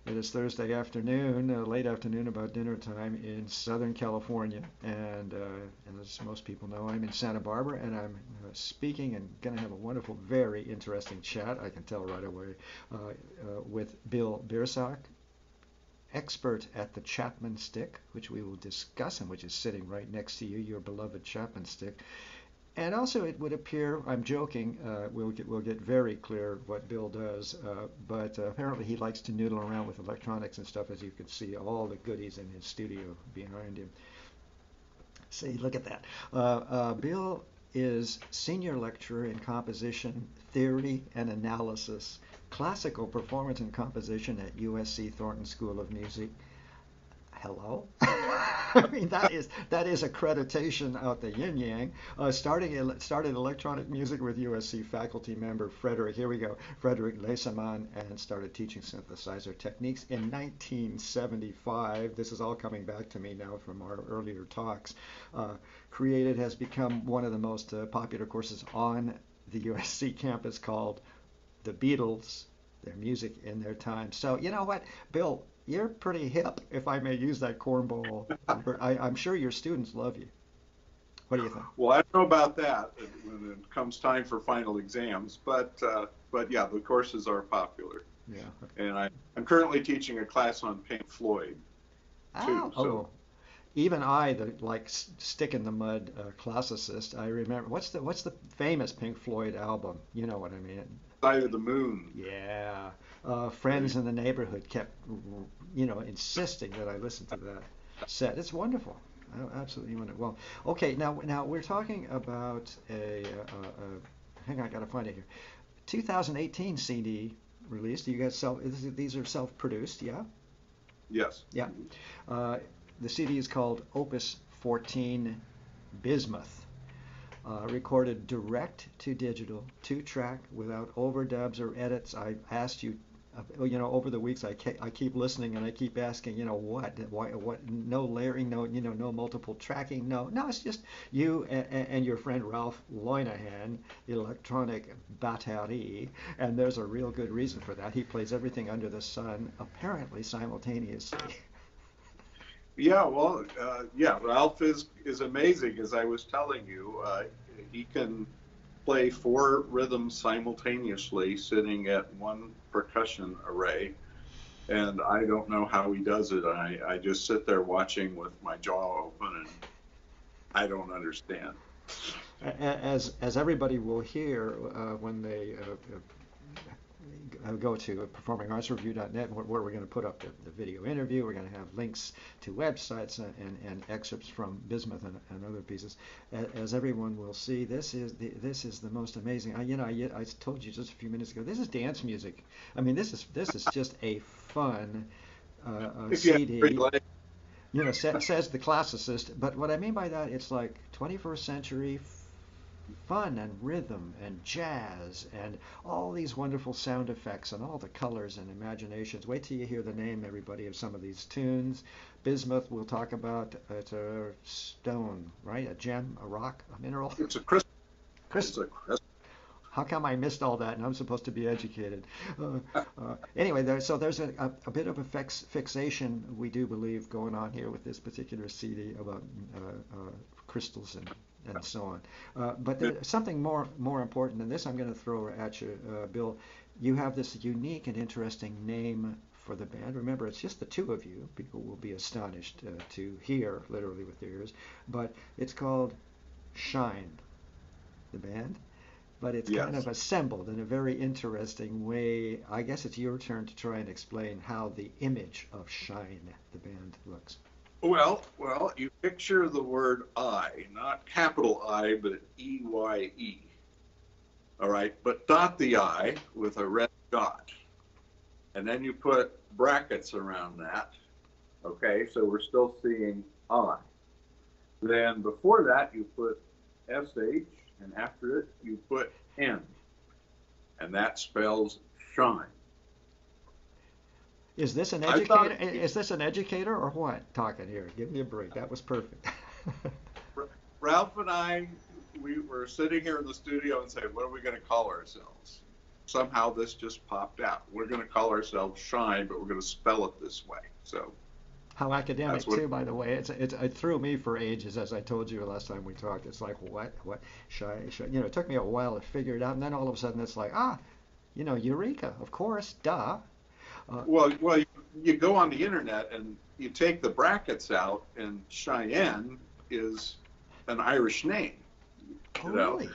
It is Thursday afternoon, late afternoon, about dinner time in Southern California. And as most people know, I'm in Santa Barbara, and I'm speaking and going to have a wonderful, very interesting chat, I can tell right away, with Bill Biersach, expert at the Chapman stick, which we will discuss and which is sitting right next to you, your beloved Chapman stick. And also, it would appear, I'm joking, we'll get very clear what Bill does, but apparently he likes to noodle around with electronics and stuff, as you can see all the goodies in his studio behind him. See, look at that. Bill is senior lecturer in composition theory and analysis, classical performance and composition at USC Thornton School of Music. Hello. I mean, that is accreditation out the yin yang. Started electronic music with USC faculty member Frederick. Here we go, Frederick Lesemann, and started teaching synthesizer techniques in 1975. This is all coming back to me now from our earlier talks. Created has become one of the most popular courses on the USC campus called The Beatles, Their Music in Their Time. So you know what, Bill? You're pretty hip, if I may use that cornball. I'm sure your students love you. What do you think? Well, I don't know about that when it comes time for final exams, but yeah, the courses are popular. Yeah. And I'm currently teaching a class on Pink Floyd too. Oh, even I, the stick in the mud classicist, I remember. What's the famous Pink Floyd album? You know what I mean? Side of the Moon. Yeah. Friends in the neighborhood kept, insisting that I listen to that set. It's wonderful. Absolutely wonderful. Well, okay, now we're talking about hang on, I gotta find it here. 2018 CD released. You guys these are self-produced, yeah? Yes. Yeah. The CD is called Opus 14 Bismuth. Recorded direct to digital, 2-track, without overdubs or edits. I asked you, over the weeks I keep listening and I keep asking, what, no layering, no multiple tracking, no, it's just you and your friend Ralph Loynahan, electronic batterie, and there's a real good reason for that. He plays everything under the sun, apparently simultaneously. Yeah, well, yeah, Ralph is amazing. As I was telling you, he can play 4 rhythms simultaneously, sitting at one percussion array, and I don't know how he does it. I just sit there watching with my jaw open, and I don't understand. As everybody will hear when they go to performingartsreview.net, where we're going to put up the video interview. We're going to have links to websites and excerpts from Bismuth and other pieces. As everyone will see, this is the most amazing. I told you just a few minutes ago. This is dance music. I mean, this is just a fun CD. Says the classicist. But what I mean by that, it's like 21st century fun and rhythm and jazz and all these wonderful sound effects and all the colors and imaginations. Wait till you hear the name, everybody, of some of these tunes. Bismuth, we'll talk about. It's a stone, right? A gem, a rock, a mineral. It's a crystal. Crystal. It's a crystal. How come I missed all that and I'm supposed to be educated? Anyway, there's a bit of a fixation, we do believe, going on here with this particular CD about crystals and so on. But there's something more important than this I'm going to throw at you, Bill. You have this unique and interesting name for the band. Remember, it's just the two of you. People will be astonished to hear, literally with their ears. But it's called Shine, the band. But it's kind of assembled in a very interesting way. I guess it's your turn to try and explain how the image of Shine, the band, looks. Well, you picture the word I, not capital I, but EYE. All right, but dot the I with a red dot. And then you put brackets around that. Okay, so we're still seeing I. Then before that, you put SH, and after it, you put N. And that spells shine. Is this an educator? Is this an educator or what? Talking here. Give me a break. That was perfect. Ralph and I, we were sitting here in the studio and saying, what are we going to call ourselves? somehow this just popped out. We're going to call ourselves Shine, but we're going to spell it this way. So How academic that's what. too, by the way. It threw me for ages, as I told you last time we talked. It's like what shy. You know, it took me a while to figure it out, and then all of a sudden it's like eureka, of course, duh. Well, you go on the internet and you take the brackets out, and Cheyenne is an Irish name. Oh You know, really?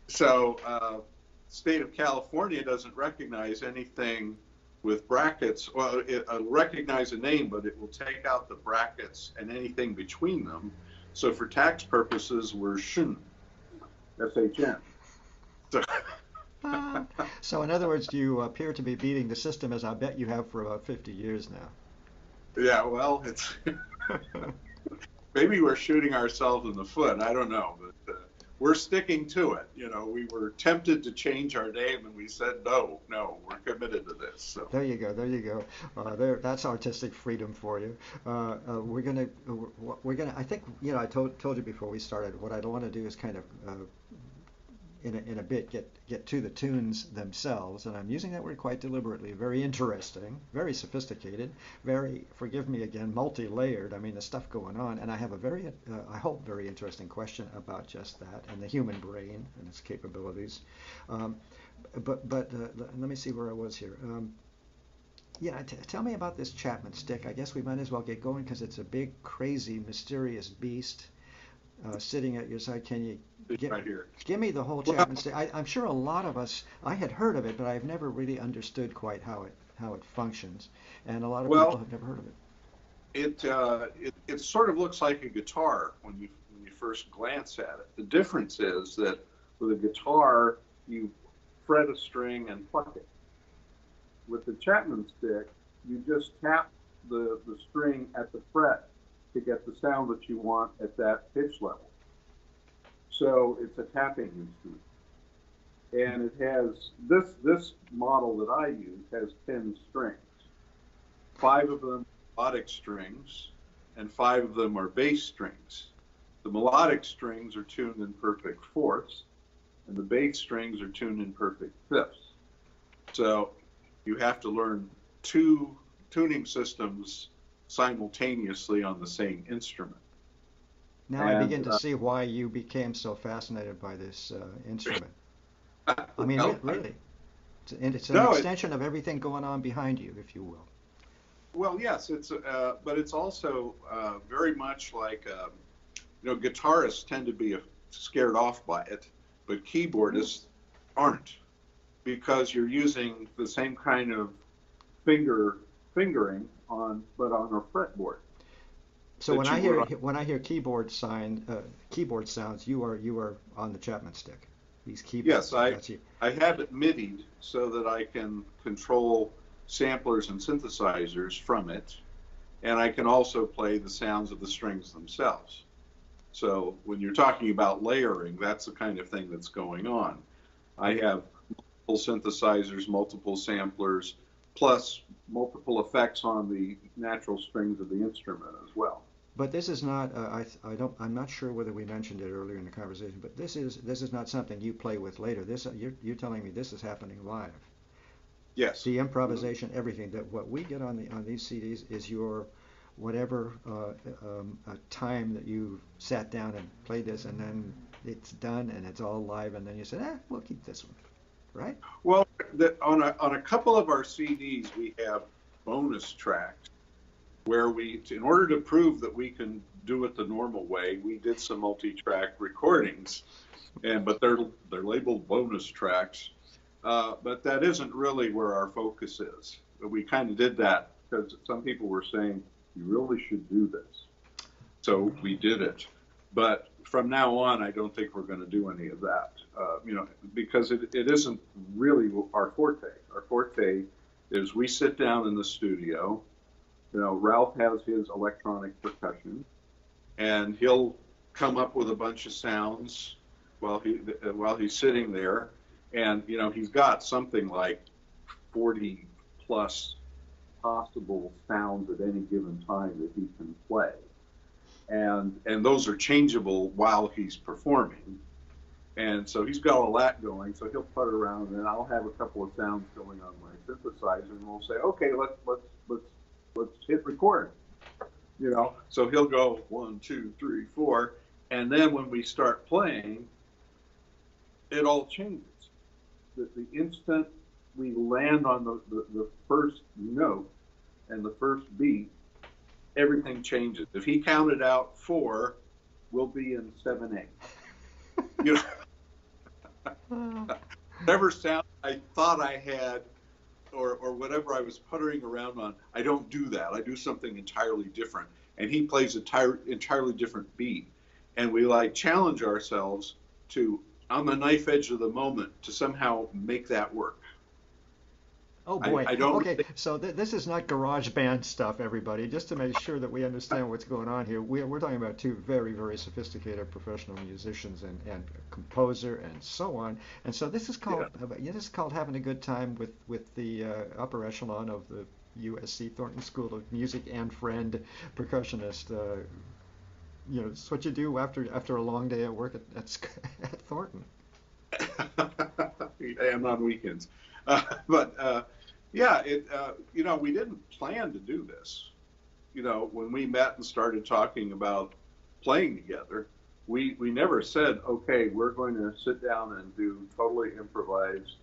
so state of California doesn't recognize anything with brackets. Well, it'll recognize a name, but it will take out the brackets and anything between them. So for tax purposes, we're Shun, S-H-N. So, Ah. So in other words, you appear to be beating the system, as I bet you have for about 50 years yeah, well, it's now. maybe we're shooting ourselves in the foot. I don't know, but we're sticking to it. You know, we were tempted to change our name, and we said no, we're committed to this. So There you go. There you go. That's artistic freedom for you. We're gonna. I think I told you before we started. What I want to do is kind of in a bit get to the tunes themselves, and I'm using that word quite deliberately. Very interesting, very sophisticated, very, forgive me again, multi-layered. I mean, the stuff going on, and I have a very, I hope, very interesting question about just that and the human brain and its capabilities. Um, but let me see where I was here. Yeah, tell me about this Chapman stick. I guess we might as well get going because it's a big, crazy, mysterious beast sitting at your side. Can you right here. give me the whole Well, Chapman stick? I'm sure a lot of us, I had heard of it, but I've never really understood quite how it functions, and a lot of people well, have never heard of it. it sort of looks like a guitar when you first glance at it. The difference is that with a guitar, you fret a string and pluck it. With the Chapman stick, you just tap the string at the fret to get the sound that you want at that pitch level. So it's a tapping instrument. And it has this model that I use has 10 strings. Five of them are melodic strings, and five of them are bass strings. The melodic strings are tuned in perfect fourths, and the bass strings are tuned in perfect fifths. So you have to learn two tuning systems simultaneously on the same instrument. Now I And begin to see why you became so fascinated by this instrument. I mean, well, really, it's an no, extension of everything going on behind you, if you will. yes, but it's also very much like guitarists tend to be scared off by it, but keyboardists aren't because you're using the same kind of fingering but on a fretboard So that you would on. when I hear keyboard sounds, you are on the Chapman stick. These Yes, keyboards, that's you. I have it MIDI'd so that I can control samplers and synthesizers from it, and I can also play the sounds of the strings themselves. So when you're talking about layering, that's the kind of thing that's going on. I have multiple synthesizers, multiple samplers, plus multiple effects on the natural strings of the instrument as well. But this is not. I'm not sure whether we mentioned it earlier in the conversation. But this is not something you play with later. You're telling me this is happening live. Yes. The improvisation, everything that what we get on these CDs is your whatever time that you sat down and played this, and then it's done and it's all live, and then you said, we'll keep this one, right? Well, on a couple of our CDs, we have bonus tracks where in order to prove that we can do it the normal way, we did some multi-track recordings, but they're labeled bonus tracks. But that isn't really where our focus is. We kind of did that because some people were saying you really should do this, so we did it. But from now on, I don't think we're going to do any of that, because it isn't really our forte. Our forte is we sit down in the studio. Ralph has his electronic percussion, and he'll come up with a bunch of sounds while he's sitting there, and he's got something like 40 plus possible sounds at any given time that he can play, and those are changeable while he's performing. And so he's got all that going. So he'll putter around, and then I'll have a couple of sounds going on my synthesizer, and we'll say, okay, let's hit record. So he'll go 1, 2, 3, 4, and then when we start playing, it all changes. The instant we land on the first note and the first beat, everything changes. If he counted out 4, we'll be in 7/8. Whatever sound I thought I had, or whatever I was puttering around on, I don't do that. I do something entirely different. And he plays an entirely different beat. And we challenge ourselves to, on the knife edge of the moment, to somehow make that work. Oh boy. I don't Okay, so this is not garage band stuff, everybody. Just to make sure that we understand what's going on here, we're talking about two very, very sophisticated professional musicians and composer and so on. And so this is called having a good time with the upper echelon of the USC Thornton School of Music and friend percussionist. It's what you do after a long day at work at Thornton. And on weekends. But yeah, we didn't plan to do this. When we met and started talking about playing together, we never said, okay, we're going to sit down and do totally improvised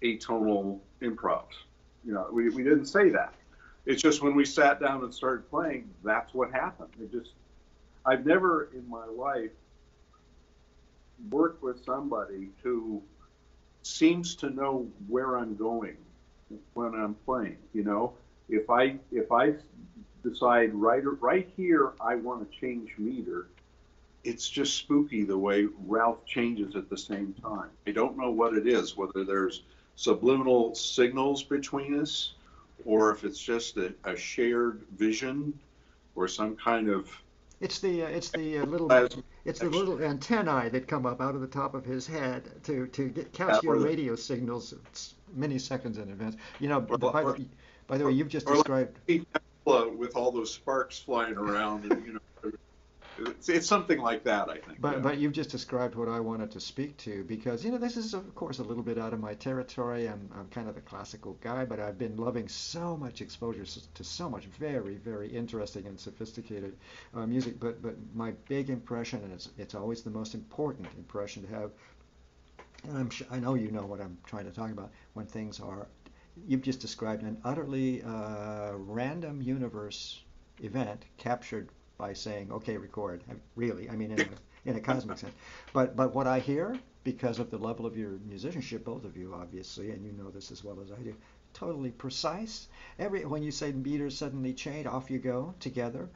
atonal improv. We didn't say that. It's just when we sat down and started playing, that's what happened. I've never in my life worked with somebody who seems to know where I'm going when I'm playing. If I decide right here I want to change meter, it's just spooky the way Ralph changes at the same time. I don't know what it is, whether there's subliminal signals between us, or if it's just a shared vision, or some kind of It's the little antennae that come up out of the top of his head to catch your radio signals many seconds in advance. By the way, you've just described with all those sparks flying around, and it's something like that, I think. But you've just described what I wanted to speak to, because this is of course a little bit out of my territory. I'm kind of the classical guy, but I've been loving so much exposure to so much very, very interesting and sophisticated music. But my big impression, and it's always the most important impression to have, and I know you know what I'm trying to talk about, when things are, you've just described an utterly random universe event captured by saying, okay, record. Really, I mean, in a cosmic sense. But what I hear, because of the level of your musicianship, both of you obviously, and you know this as well as I do, totally precise. When you say meters suddenly change, off you go together,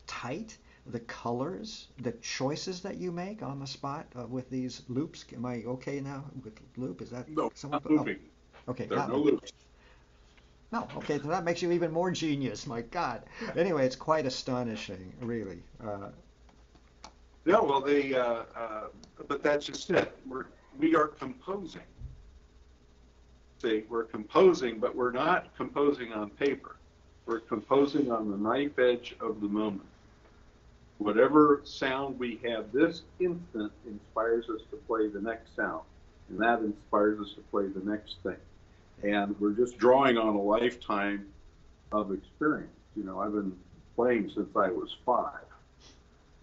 tight. The colors, the choices that you make on the spot with these loops. Am I okay now with loop? Is that no? Not looping. Oh, okay, there are no loops. No, okay, so that makes you even more genius. My God. Anyway, it's quite astonishing, really. No, well, but that's just it. We are composing. See, we're composing, but we're not composing on paper. We're composing on the knife edge of the moment. Whatever sound we have this instant inspires us to play the next sound, and that inspires us to play the next thing. And we're just drawing on a lifetime of experience. I've been playing since I was 5.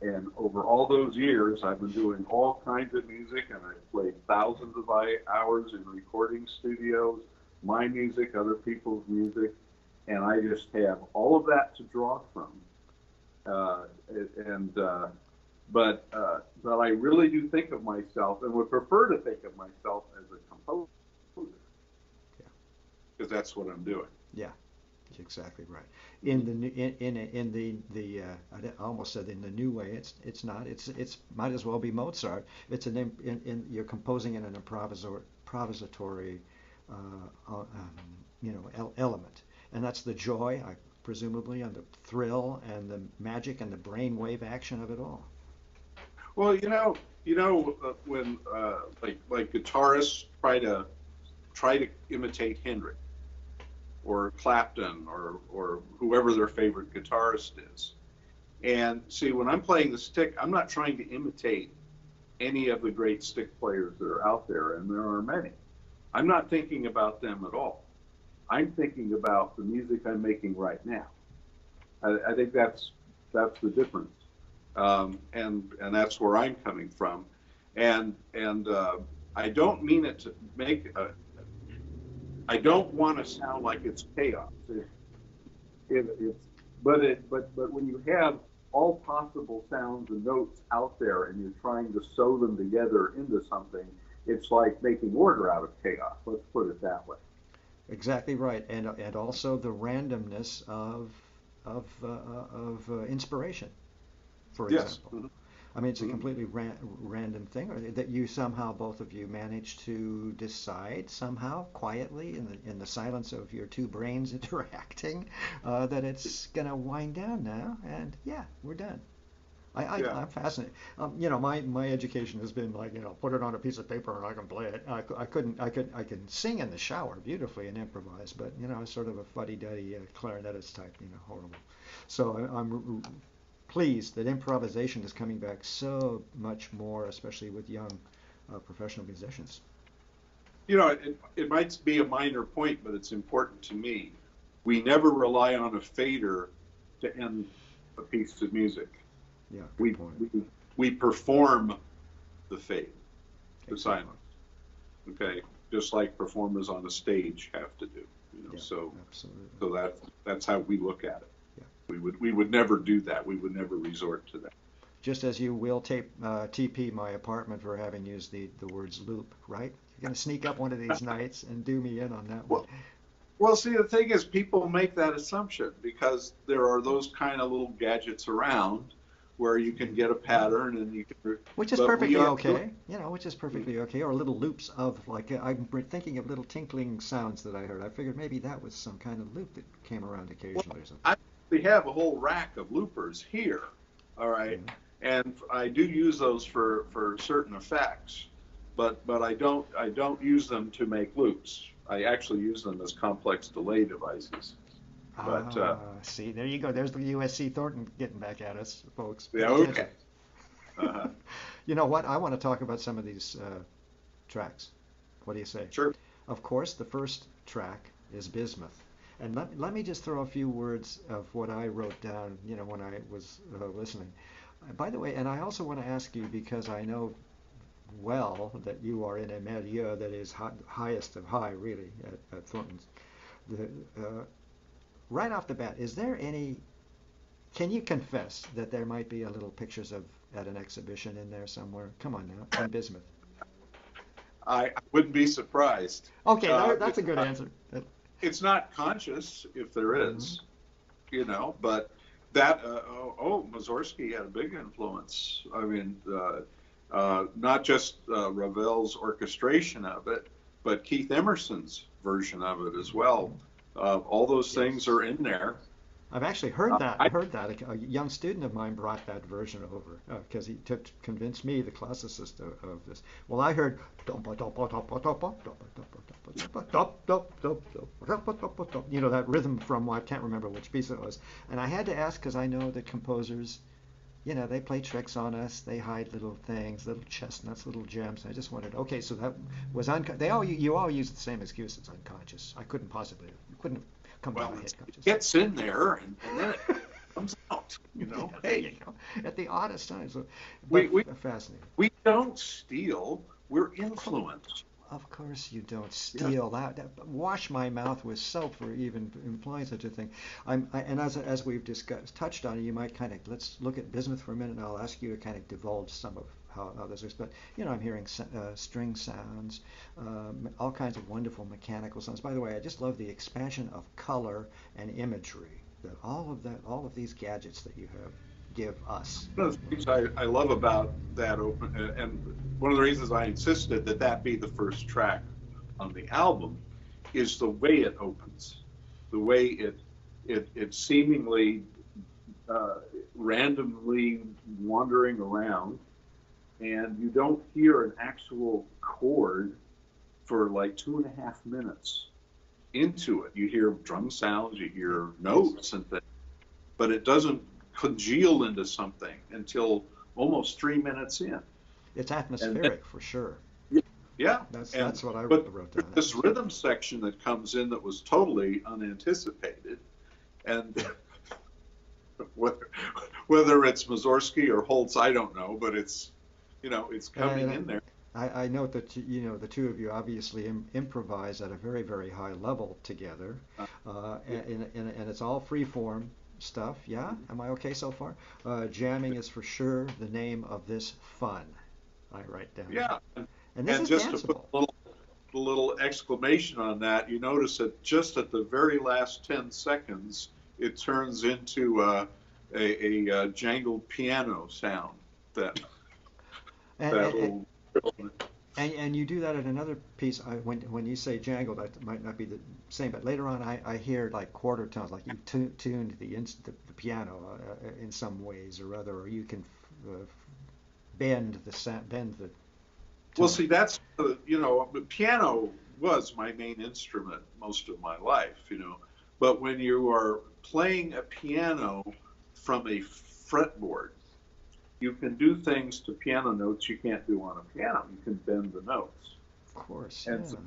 And over all those years, I've been doing all kinds of music, and I've played thousands of hours in recording studios, my music, other people's music, and I just have all of that to draw from. But I really do think of myself, and would prefer to think of myself as a composer. Because that's what I'm doing. Yeah, exactly right. In the I almost said in the new way. It's not. It's might as well be Mozart. It's you're composing in an improvisatory element, and that's the joy, presumably, and the thrill and the magic and the brainwave action of it all. Well, when like guitarists try to imitate Hendrix or Clapton or whoever their favorite guitarist is. And see, when I'm playing the stick, I'm not trying to imitate any of the great stick players that are out there, and there are many. I'm not thinking about them at all. I'm thinking about the music I'm making right now. I think that's the difference, and that's where I'm coming from, and I don't mean it to make. I don't want to sound like it's chaos. It's but when you have all possible sounds and notes out there and you're trying to sew them together into something, it's like making order out of chaos. Let's put it that way. Exactly right, and also the randomness of inspiration, for Yes. example. Mm-hmm. I mean, it's a Mm-hmm. completely random thing, or that you somehow, both of you, manage to decide somehow quietly in the silence of your two brains interacting that it's gonna wind down now, and yeah, we're done. Yeah. I'm fascinated. My education has been like, put it on a piece of paper and I can play it. I can sing in the shower beautifully and improvise, but sort of a fuddy-duddy clarinetist type, horrible. So I'm pleased that improvisation is coming back so much more, especially with young professional musicians. It might be a minor point, but it's important to me. We never rely on a fader to end a piece of music. Yeah, good We point. we, we perform the fade, the Exactly. silence. Okay, just like performers on a stage have to do. Yeah, So absolutely. that's how we look at it. Yeah. We would never do that. We would never resort to that. Just as you will TP my apartment for having used the words loop, right? You're going to sneak up one of these nights and do me in on that one. Well, see, the thing is, people make that assumption because there are those kind of little gadgets around where you can get a pattern and you can. Which is But we perfectly are. okay, which is perfectly okay. Or little loops of, like, I'm thinking of little tinkling sounds that I heard. I figured maybe that was some kind of loop that came around Well, occasionally or something. I actually have a whole rack of loopers here. All right, Yeah. and I do use those for certain effects, but I don't use them to make loops. I actually use them as complex delay devices. But See, there you go. There's the USC Thornton getting back at us, folks. Pay yeah, attention. okay. Uh-huh. You know what? I want to talk about some of these tracks. What do you say? Sure. Of course, the first track is Bismuth. And let me just throw a few words of what I wrote down, when I was listening. By the way, and I also want to ask you, because I know well that you are in a milieu that is highest of high, really, at Thornton's. The, right off the bat, can you confess that there might be a little pictures of at an exhibition in there somewhere? Come on now, in Bismuth. I wouldn't be surprised. Okay, that's It's a good not, answer. it's not conscious if there Mhm. is, but that, Mussorgsky had a big influence. I mean, not just Ravel's orchestration of it, but Keith Emerson's version of it as well. All those things Yes. are in there. I've actually heard that. I, A young student of mine brought that version over because he took to convince me, the classicist, of this. Well, I heard that rhythm from, I can't remember which piece it was, and I had to ask because I know that composers, they play tricks on us. They hide little things, little chestnuts, little gems. I just wondered. Okay, so that was you all use the same excuse. It's unconscious. I couldn't possibly. Couldn't have come to well, my head it conscious. gets in there and then it comes out. Yeah, there you Hey, go. At the oddest times, we, but we fascinating. we don't steal. We're Of course, influenced. of course you don't Yes. steal wash my mouth with soap for even implying such a thing. And as we've discussed, touched on, you might kind of let's look at Bismuth for a minute, and I'll ask you to kind of divulge some of how this is. But I'm hearing string sounds, all kinds of wonderful mechanical sounds. By the way, I just love the expansion of color and imagery that all of these gadgets that you have give us. One of the things I love about that open, and one of the reasons I insisted that that be the first track on the album, is the way it opens, the way it seemingly uh, randomly wandering around, and you don't hear an actual chord for like 2.5 minutes into it. You hear drum sounds, you hear notes and things, but it doesn't congeal into something until almost 3 minutes in. It's And then, atmospheric for sure. yeah, That's what I but wrote down. but this Atmospheric. rhythm section that comes in that was totally unanticipated, and whether whether it's Mussorgsky or Holtz, I don't know, but it's coming in And there. I note that the two of you obviously improvise at a very, very high level together, Uh, yeah. and it's all free form stuff. Yeah, Mhm. am I okay so far? Jamming is for sure the name of this fun. I write down, Yeah, and this and is just to put danceable. a little exclamation on that, you notice that just at the very last 10 seconds, it turns into a jangled piano sound that And, that and, little. and you do that in another piece. When you say jangle, that might not be the same, but later on I hear like quarter tones, like you tuned the piano in some ways or other, or you can bend the Well, tone. see, that's the piano was my main instrument most of my life, but when you are playing a piano from a fretboard, you can do things to piano notes you can't do on a piano. You can bend the notes. Of course, And yeah, so,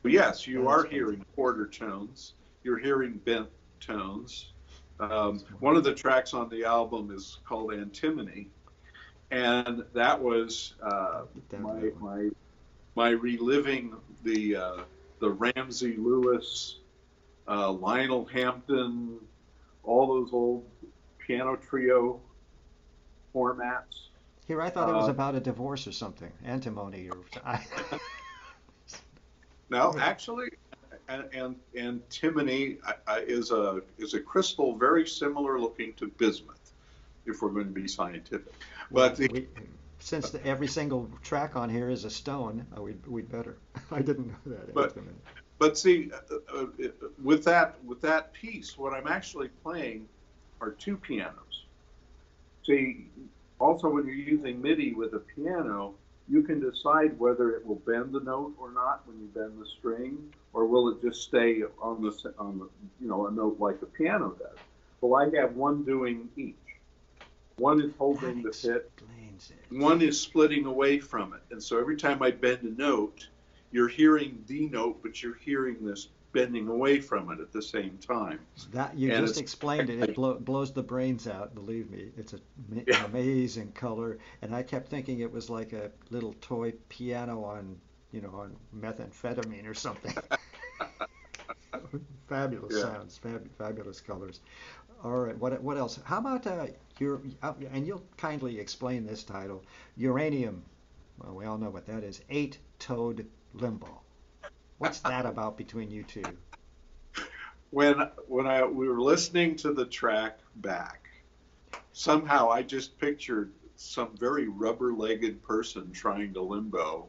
yes, that you are explains it. hearing quarter tones, you're hearing bent tones. Smart. One of the tracks on the album is called Antimony, and that was Get down to my that one. my my reliving the Ramsey Lewis, Lionel Hampton, all those old piano trio formats. Here, I thought it was Uh, about a divorce or something, antimony or Now, actually, antimony is a crystal very similar looking to bismuth, if we're going to be scientific. well, But the, we since every single track on here is a stone, we'd better. I didn't know that but antimony. but see, with that piece, what I'm actually playing are two pianos. See, also when you're using MIDI with a piano, you can decide whether it will bend the note or not when you bend the string, or will it just stay on the a note like the piano does. Well, I have one doing each. One is That holding the pit, explains it. one is splitting away from it, and so every time I bend a note, you're hearing the note, but you're hearing this bending away from it at the same time, That you and just it's explained it. It like, blows the brains out. Believe me, it's an yeah, amazing color. And I kept thinking it was like a little toy piano on methamphetamine or something. Fabulous yeah. sounds, fabulous colors. All right, what else? How about your and you'll kindly explain this title, Uranium. Well, we all know what that is. Eight-toed limbo. What's that about between you two? When we were listening to the track back, somehow I just pictured some very rubber-legged person trying to limbo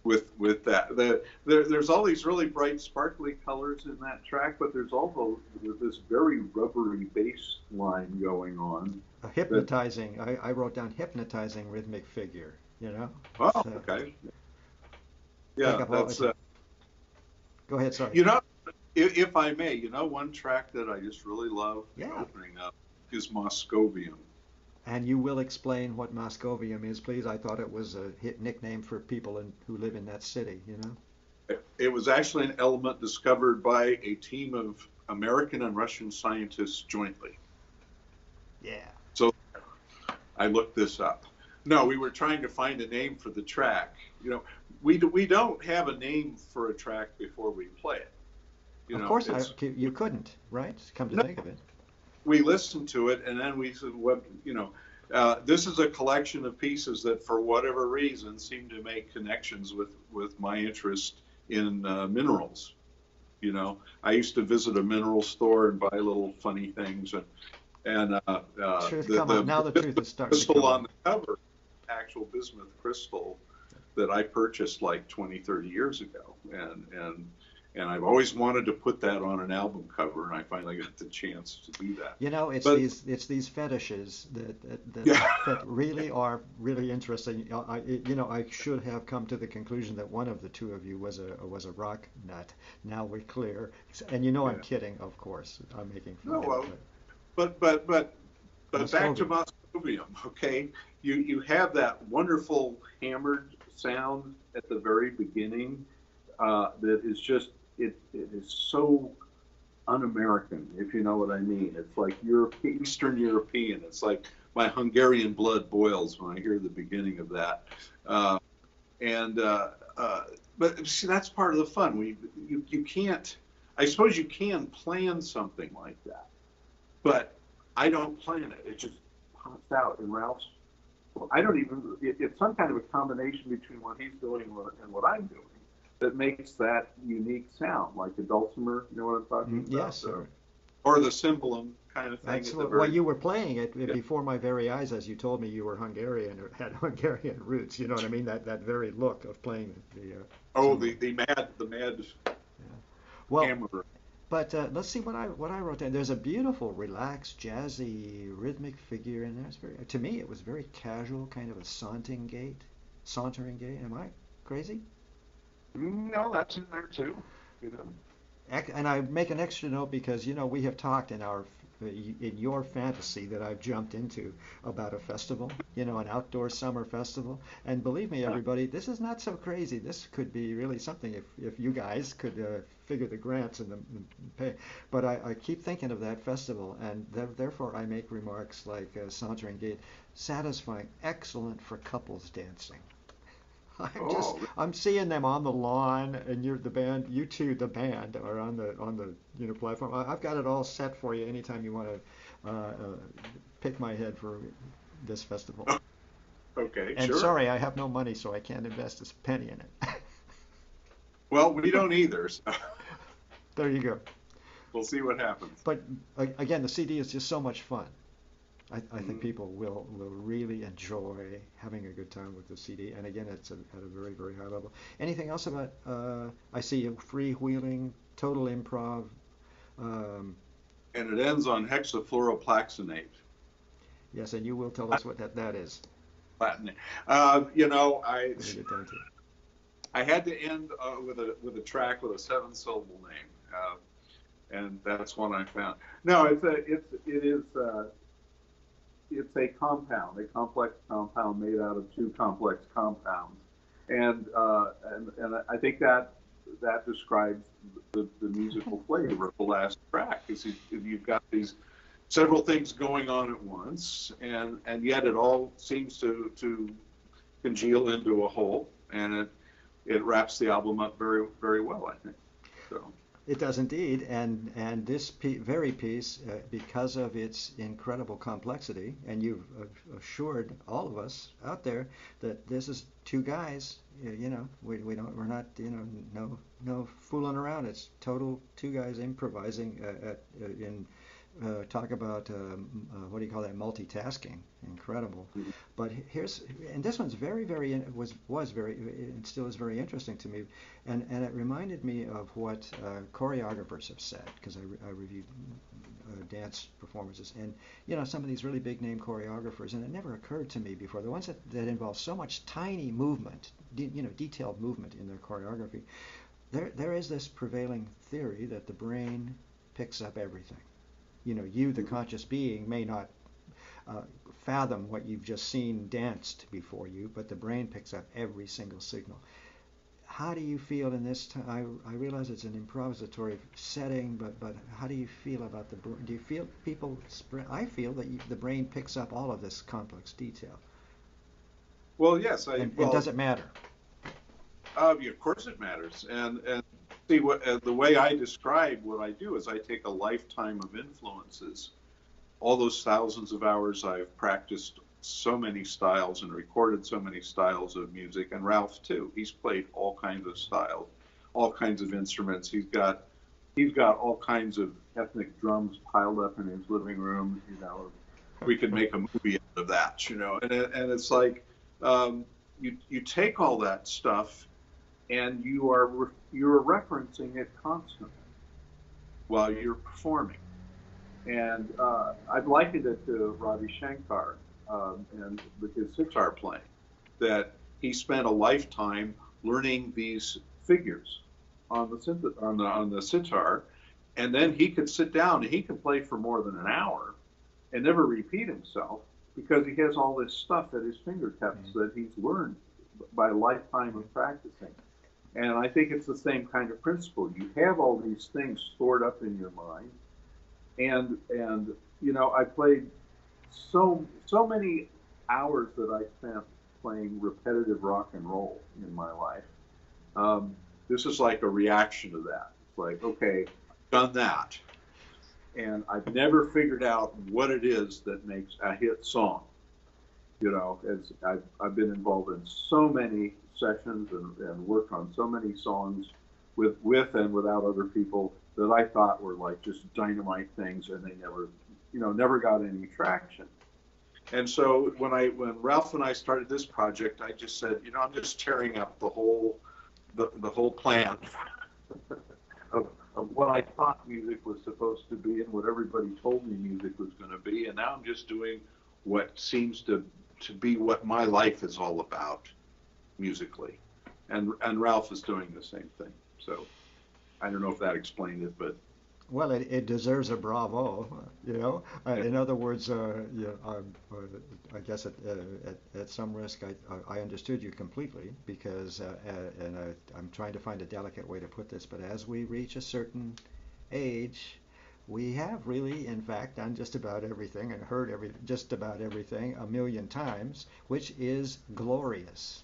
with that. There's all these really bright, sparkly colors in that track, but there's also this very rubbery bass line going on. A That hypnotizing. I wrote down hypnotizing rhythmic figure. oh, It's okay, take yeah, up all. that's Go ahead. Sorry. you know, if I may, one track that I just really love the Yeah. opening up is Moscovium. And you will explain what Moscovium is, please. I thought it was a hit nickname for people who live in that city. It was actually an element discovered by a team of American and Russian scientists jointly. Yeah. So I looked this up. No, we were trying to find a name for the track. We don't have a name for a track before we play it. Of course, It's you couldn't, right? Come to no, think of it. we listened to it and then we said, what, this is a collection of pieces that, for whatever reason, seem to make connections with my interest in minerals. I used to visit a mineral store and buy little funny things, and Truth come out. the Now the truth is starting to crystal come on out. the cover, actual bismuth crystal that I purchased like 20, 30 years ago, and I've always wanted to put that on an album cover, and I finally got the chance to do that. It's But these fetishes yeah, that really are really interesting. I should have come to the conclusion that one of the two of you was a rock nut. Now we're clear, and I'm yeah, kidding, of course. I'm making fun no, of it, but But back to Moscovium, okay? You have that wonderful hammered sound at the very beginning that is just, it is so un-American, if you know what I mean. It's like Eastern European. It's like my Hungarian blood boils when I hear the beginning of that. Uh, and But see, that's part of the fun. You can't. I suppose you can plan something like that, but I don't plan it. It just pops out. And Ralph's, well, I don't even. It's some kind of a combination between what he's doing and what I'm doing that makes that unique sound, like the dulcimer. You know what I'm talking about? Yes, sir. Or the cymbalum kind of thing. Absolutely. Well, you were playing it before my very eyes, as you told me you were Hungarian or had Hungarian roots. You know what I mean? That very look of playing the. The mad. Yeah. Well, hammer. but let's see what I wrote down. There's a beautiful, relaxed, jazzy, rhythmic figure in there. It's very, to me, it was very casual, kind of a sauntering gait. Am I crazy? No, that's in there too. You know. And I make an extra note because we have talked in your fantasy that I've jumped into about a festival, an outdoor summer festival. And believe me, everybody, this is not so crazy. This could be really something if you guys could figure the grants and the pay. But I keep thinking of that festival, and therefore I make remarks like sauntering gait, satisfying, excellent for couples dancing. I'm seeing them on the lawn, and the band, you two, the band, are on the platform. I've got it all set for you anytime you want to pick my head for this festival. Okay, and sure. Sorry, I have no money, so I can't invest a penny in it. Well, we don't either. So. There you go. We'll see what happens. But again, the CD is just so much fun. I think people will really enjoy having a good time with the CD. And again, it's at a very, very high level. Anything else about, I see a freewheeling, total improv. And it ends on hexafluoroplaxinate. Yes, and you will tell us what that is. Latin. I had to end with a track with a 7-syllable name. And that's one I found. No, it's a complex compound made out of two complex compounds, and I think that describes the musical flavor of the last track. Is you've got these several things going on at once, and yet it all seems to congeal into a whole, and it wraps the album up very, very well, I think. So. It does indeed, and this very piece, because of its incredible complexity, and you've assured all of us out there that this is two guys. We're not no fooling around. It's total two guys improvising talk about what do you call that, multitasking, incredible. Mm-hmm. But this one's very, very was very, it still is very interesting to me, and it reminded me of what choreographers have said, because I reviewed dance performances, and some of these really big name choreographers, and it never occurred to me before, the ones that involve so much tiny movement, detailed movement in their choreography. There is this prevailing theory that the brain picks up everything. You, the conscious being, may not fathom what you've just seen danced before you, but the brain picks up every single signal. How do you feel in this time? I realize it's an improvisatory setting, but how do you feel about the brain? Do you feel I feel that the brain picks up all of this complex detail. Well, yes. And does it matter? Of course it matters. And see, the way I describe what I do is I take a lifetime of influences, all those thousands of hours I've practiced so many styles and recorded so many styles of music, and Ralph too. He's played all kinds of styles, all kinds of instruments. He's got all kinds of ethnic drums piled up in his living room. We could make a movie out of that. And it's like you take all that stuff, and you're referencing it constantly while you're performing. And I've likened it to Ravi Shankar and with his sitar playing, that he spent a lifetime learning these figures on the sitar, and then he could sit down and he could play for more than an hour and never repeat himself because he has all this stuff at his fingertips Mm-hmm. that he's learned by a lifetime of practicing. And I think it's the same kind of principle. You have all these things stored up in your mind, and I played so many hours that I spent playing repetitive rock and roll in my life. Um, this is like a reaction to that. It's like, okay, I've done that, and I've never figured out what it is that makes a hit song. As I've been involved in so many sessions and worked on so many songs with and without other people that I thought were like just dynamite things, and they never got any traction. And so when Ralph and I started this project, I just said, I'm just tearing up the whole plan of what I thought music was supposed to be and what everybody told me music was going to be, and now I'm just doing what seems to be what my life is all about musically, and Ralph is doing the same thing. So I don't know if that explained it, but Well, it deserves a bravo, you know. yeah. In other words, I guess at some risk, I understood you completely because, and I'm trying to find a delicate way to put this, but as we reach a certain age, we have really, in fact, done just about everything and heard just about everything a million times, which is glorious.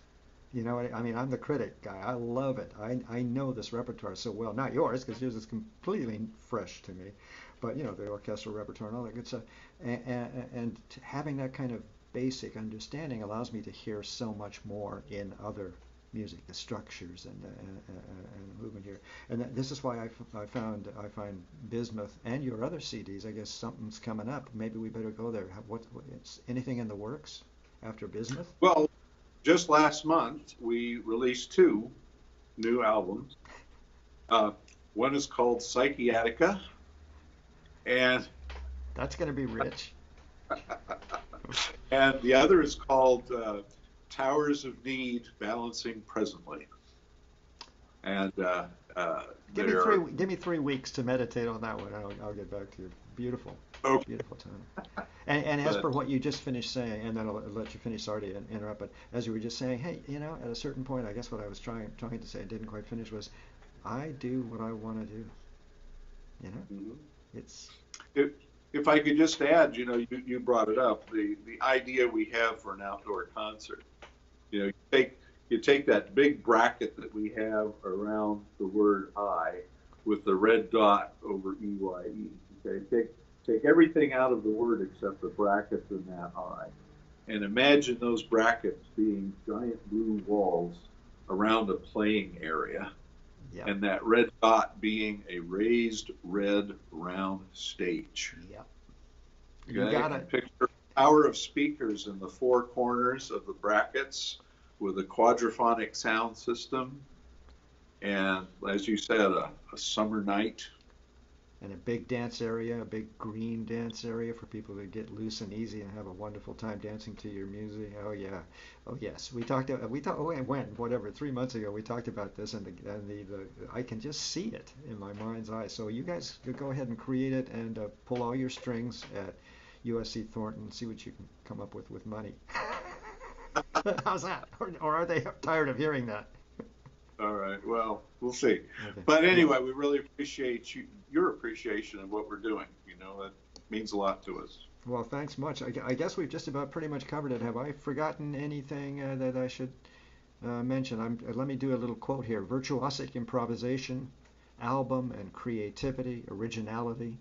You know, I mean, I'm the critic guy. I love it. I know this repertoire so well. Not yours, because yours is completely fresh to me. But, the orchestral repertoire and all that good stuff. And having that kind of basic understanding allows me to hear so much more in other music, the structures and movement here. And this is why I find Bismuth and your other CDs. I guess something's coming up. Maybe we better go there. Anything in the works after Bismuth? Well, just last month we released two new albums. Uh, One is called Psychiatrica, and That's going to be rich. and the other is called Towers of Need Balancing Presently. And they're Give me 3 weeks to meditate on that one. I'll get back to you. Beautiful, okay, beautiful time. And as but per what you just finished saying, and then I'll let you finish. Sorry to interrupt, but as you were just saying, hey, at a certain point, I guess what I was trying to say and didn't quite finish was, I do what I want to do. You know, mhm. it's if, if I could just add, you brought it up, the idea we have for an outdoor concert. You take that big bracket that we have around the word I with the red dot over EYE. Okay, take everything out of the word except the brackets in that I, and imagine those brackets being giant blue walls around a playing area, yep, and that red dot being a raised red round stage. yep. You Okay, got and it. picture a tower of speakers in the four corners of the brackets with a quadraphonic sound system, and as you said, a summer night. And a big dance area, a big green dance area for people to get loose and easy and have a wonderful time dancing to your music. Oh yeah, oh yes. We talked. Oh, and when whatever 3 months ago we talked about this, and the I can just see it in my mind's eye. So you guys go ahead and create it and pull all your strings at USC Thornton. See what you can come up with money. How's that? Or are they tired of hearing that? All right, well, we'll see. Okay. But Yeah. anyway, we really appreciate your appreciation of what we're doing. That means a lot to us. Well, thanks much. I guess we've just about pretty much covered it. Have I forgotten anything that I should mention? Let me do a little quote here. Virtuosic improvisation, album and creativity, originality.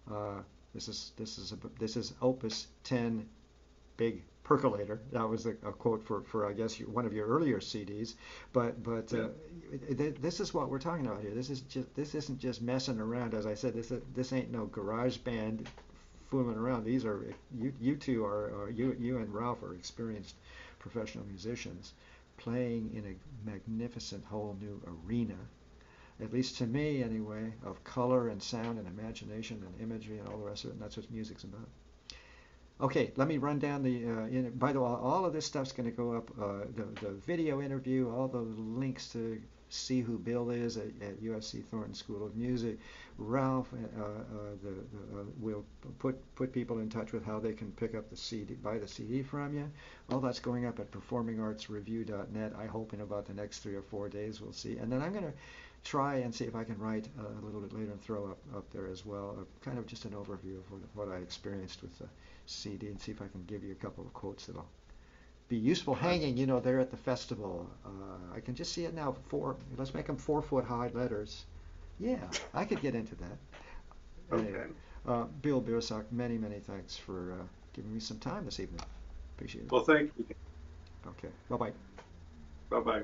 Uh, this is Opus 10, Big Percolator. That was a quote for I guess one of your earlier CDs. But Yeah. this is what we're talking about here. This isn't just messing around. As I said, this ain't no garage band fooling around. These are you two are you and Ralph are experienced professional musicians playing in a magnificent whole new arena, at least to me anyway, of color and sound and imagination and imagery and all the rest of it. And that's what music's about. Okay, let me run down the. By the way, all of this stuff's going to go up. The video interview, all the links to see who Bill is at USC Thornton School of Music. Ralph will put people in touch with how they can pick up the CD, buy the CD from you. All that's going up at performingartsreview.net. I hope in about the next 3 or 4 days we'll see. And then I'm going to try and see if I can write a little bit later and throw up there as well, kind of just an overview of what I experienced with the CD, and see if I can give you a couple of quotes that'll be useful hanging, there at the festival. I can just see it now. Let's make them 4 foot high letters. Yeah, I could get into that. Anyway, Okay. Bill Biersach, many, many thanks for giving me some time this evening. Appreciate it. Well, thank you. Okay, bye-bye. Bye-bye.